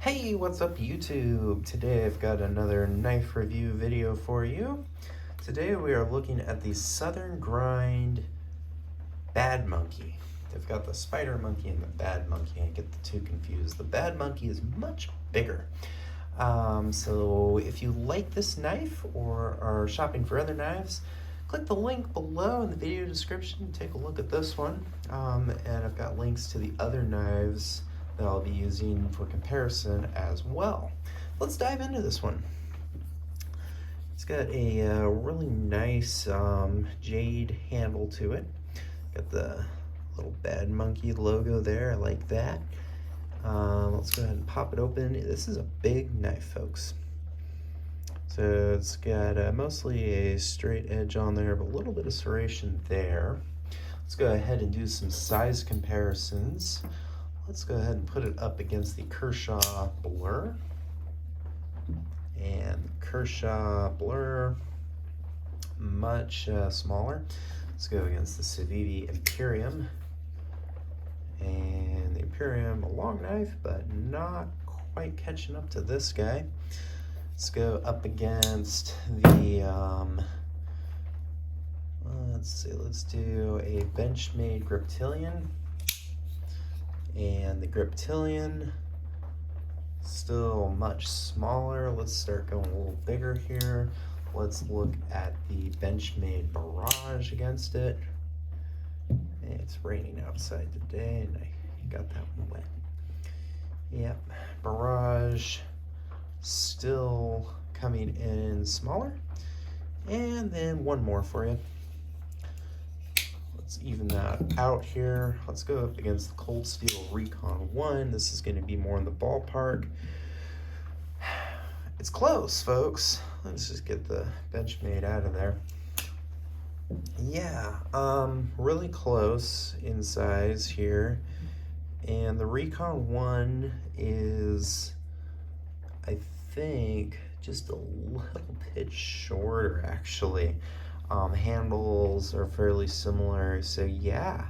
Hey, what's up YouTube? Today I've got another knife review video for you. Today we are looking at the Southern Grind Badmonkey. They've got the Spider Monkey and the Badmonkey. I get the two confused. The Badmonkey is much bigger. So if you like this knife or are shopping for other knives, click the link below in the video description and take a look at this one. And I've got links to the other knives that I'll be using for comparison as well. Let's dive into this one. It's got a really nice jade handle to it. Got the little Badmonkey logo there, I like that. Let's go ahead and pop it open. This is a big knife, folks. So it's got mostly a straight edge on there, but a little bit of serration there. Let's go ahead and do some size comparisons. Let's go ahead and put it up against the Kershaw Blur. And the Kershaw Blur, much smaller. Let's go against the Civivi Imperium. And the Imperium, a long knife, but not quite catching up to this guy. Let's go up against the, let's do a Benchmade Griptilian. And the Griptilian, still much smaller. Let's start going a little bigger here. Let's look at the Benchmade Barrage against it. And it's raining outside today, and I got that one wet. Yep, Barrage still coming in smaller. And then one more for you. Let's even that out here. Let's go up against the Cold Steel Recon 1. This is going to be more in the ballpark. It's close, folks. Let's just get the Benchmade out of there. Yeah, really close in size here. And the Recon 1 is, I think, just a little bit shorter, actually. Handles are fairly similar, so yeah,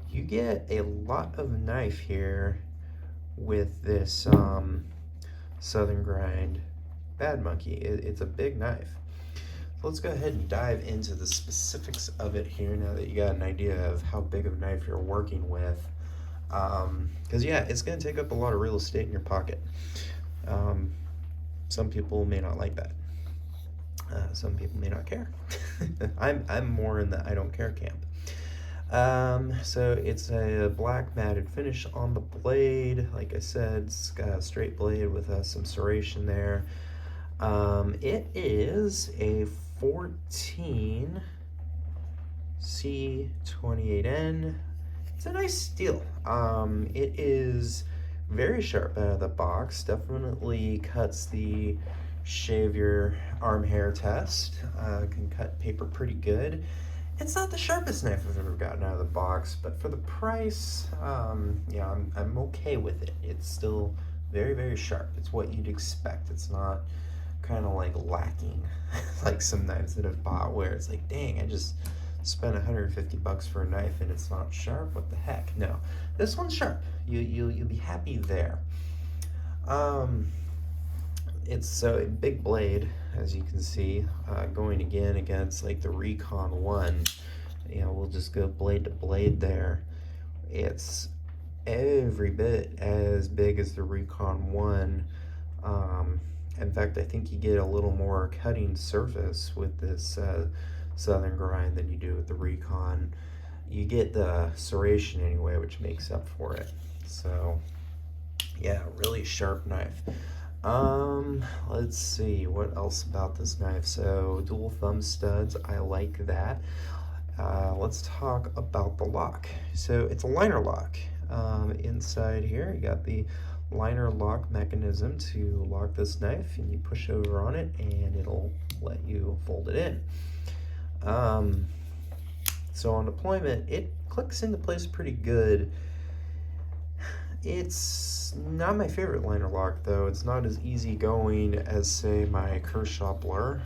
you get a lot of knife here with this Southern Grind Badmonkey. It's a big knife. So let's go ahead and dive into the specifics of it here now that you got an idea of how big of a knife you're working with. Because yeah, it's going to take up a lot of real estate in your pocket. Some people may not like that. Some people may not care. I'm more in the I don't care camp. So it's a black matted finish on the blade. Like I said, it's got a straight blade with some serration there. It is a 14 C28N. It's a nice steel. It is very sharp out of the box. Definitely cuts the shave your arm hair test. Can cut paper pretty good. It's not the sharpest knife I've ever gotten out of the box, but for the price, yeah, I'm okay with it. It's still very, very sharp. It's what you'd expect. It's not kind of like lacking like some knives that I've bought where it's like, dang, I just spent 150 bucks for a knife and it's not sharp. What the heck? No, this one's sharp. You'll be happy there. It's so a big blade, as you can see, going again against like the Recon 1. You know, we'll just go blade to blade there. It's every bit as big as the Recon 1. In fact, I think you get a little more cutting surface with this Southern Grind than you do with the Recon. You get the serration anyway, which makes up for it. So, yeah, really sharp knife. Let's see what else about this knife. So dual thumb studs, I like that. Let's talk about the lock. So it's a liner lock. Inside here you got the liner lock mechanism to lock this knife, and you push over on it and it'll let you fold it in. So on deployment it clicks into place pretty good. It's not my favorite liner lock though. It's not as easy going as say my Kershaw Blur,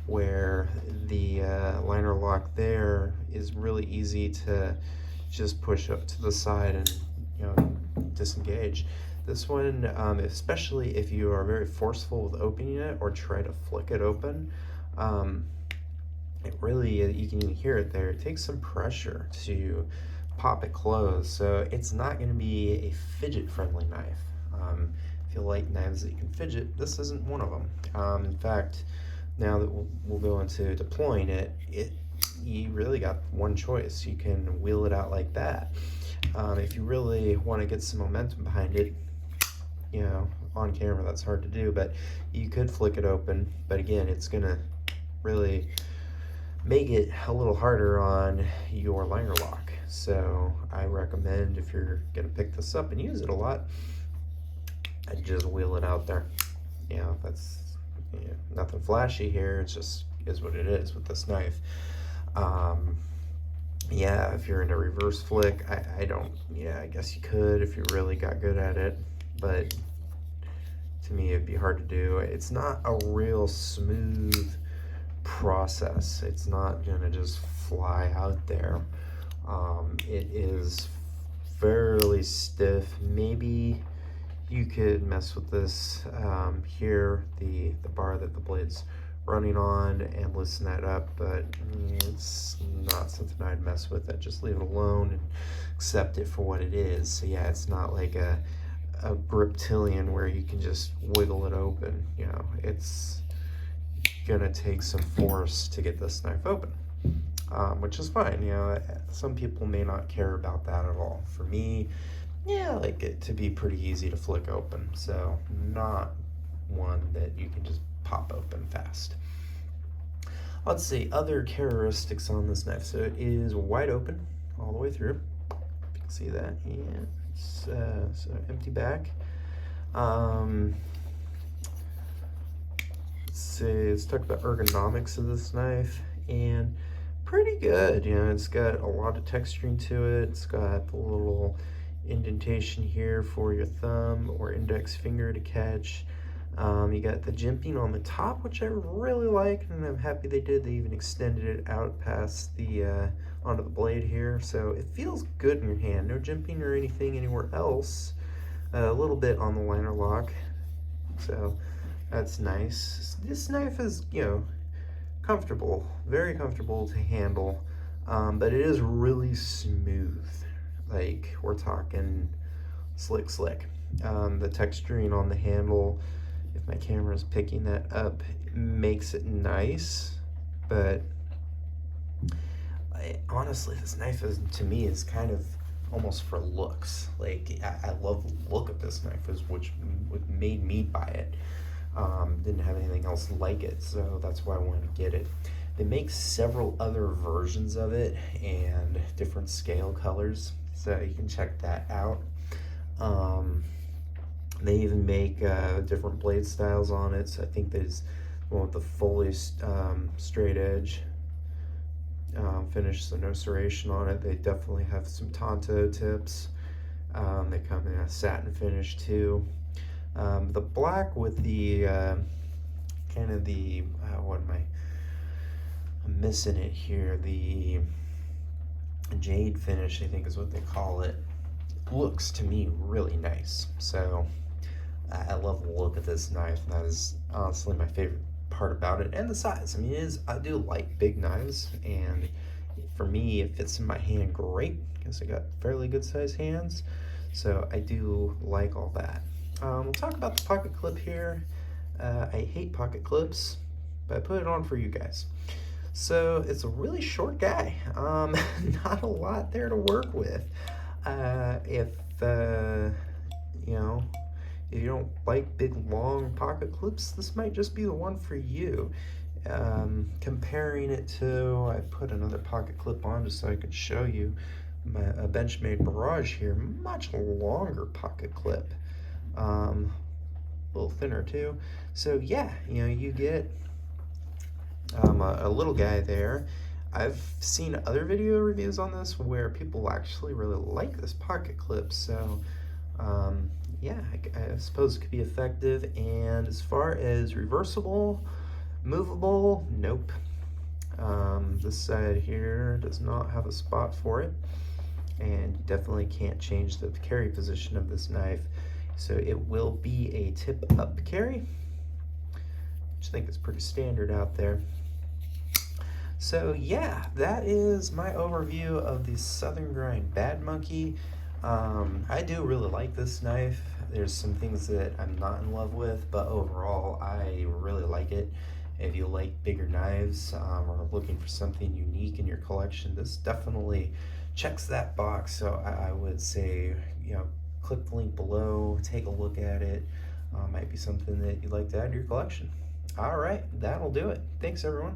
where the liner lock there is really easy to just push up to the side and, you know, disengage. This one, especially if you are very forceful with opening it or try to flick it open, it really, you can even hear it there, it takes some pressure to pop it closed, so it's not going to be a fidget friendly knife. If you like knives that you can fidget, this isn't one of them. In fact, now that we'll go into deploying it, you really got one choice. You can wheel it out like that. If you really want to get some momentum behind it, you know, on camera that's hard to do, but you could flick it open, but again, it's gonna really make it a little harder on your liner lock. So I recommend, if you're gonna pick this up and use it a lot, I'd just wheel it out there. You know, that's, you know, nothing flashy here, it's just is what it is with this knife. Yeah, if you're into reverse flick, I don't, yeah, I guess you could if you really got good at it, but to me it'd be hard to do. It's not a real smooth process. It's not gonna just fly out there. It is fairly stiff. Maybe you could mess with this here, the bar that the blade's running on, and loosen that up, but it's not something I'd mess with. I'd just leave it alone and accept it for what it is. So yeah, it's not like a reptilian where you can just wiggle it open. You know, it's gonna take some force to get this knife open, which is fine. You know, some people may not care about that at all. For me, yeah, I like it to be pretty easy to flick open, so not one that you can just pop open fast. Let's see, other characteristics on this knife. So it is wide open all the way through. You can see that. Yeah, it's so empty back. Let's see, let's talk about ergonomics of this knife, and pretty good. You know, it's got a lot of texturing to it. It's got the little indentation here for your thumb or index finger to catch. You got the jimping on the top, which I really like, and I'm happy they did. They even extended it out past the onto the blade here, so it feels good in your hand. No jimping or anything anywhere else. A little bit on the liner lock, so that's nice. This knife is, you know, comfortable, very comfortable to handle, but it is really smooth. Like, we're talking slick. The texturing on the handle, if my camera is picking that up, makes it nice, but honestly, this knife is, to me, is kind of almost for looks. Like, I love the look of this knife, is which made me buy it. Didn't have anything else like it, so that's why I wanted to get it. They make several other versions of it and different scale colors, so you can check that out. They even make different blade styles on it, so I think there's one with the fully straight edge finish, so no serration on it. They definitely have some Tonto tips. They come in a satin finish too. The black with the kind of the what am I'm missing it here, the jade finish, I think is what they call it, looks to me really nice. So I love the look of this knife, and that is honestly my favorite part about it, and the size. I mean, I do like big knives, and for me it fits in my hand great because I got fairly good sized hands, so I do like all that. We'll talk about the pocket clip here. I hate pocket clips, but I put it on for you guys. So it's a really short guy. Not a lot there to work with. If you know, if you don't like big long pocket clips, this might just be the one for you. Comparing it to, I put another pocket clip on just so I could show you a Benchmade Barrage here, much longer pocket clip. A little thinner too. So yeah, you know, you get a little guy there. I've seen other video reviews on this where people actually really like this pocket clip, so yeah, I suppose it could be effective. And as far as reversible, movable, nope. This side here does not have a spot for it, and you definitely can't change the carry position of this knife. So it will be a tip up carry, which I think is pretty standard out there. So yeah, that is my overview of the Southern Grind Badmonkey. I do really like this knife. There's some things that I'm not in love with, but overall I really like it. If you like bigger knives or looking for something unique in your collection, this definitely checks that box. So I would say, click the link below, take a look at it. Might be something that you'd like to add to your collection. All right, that'll do it. Thanks, everyone.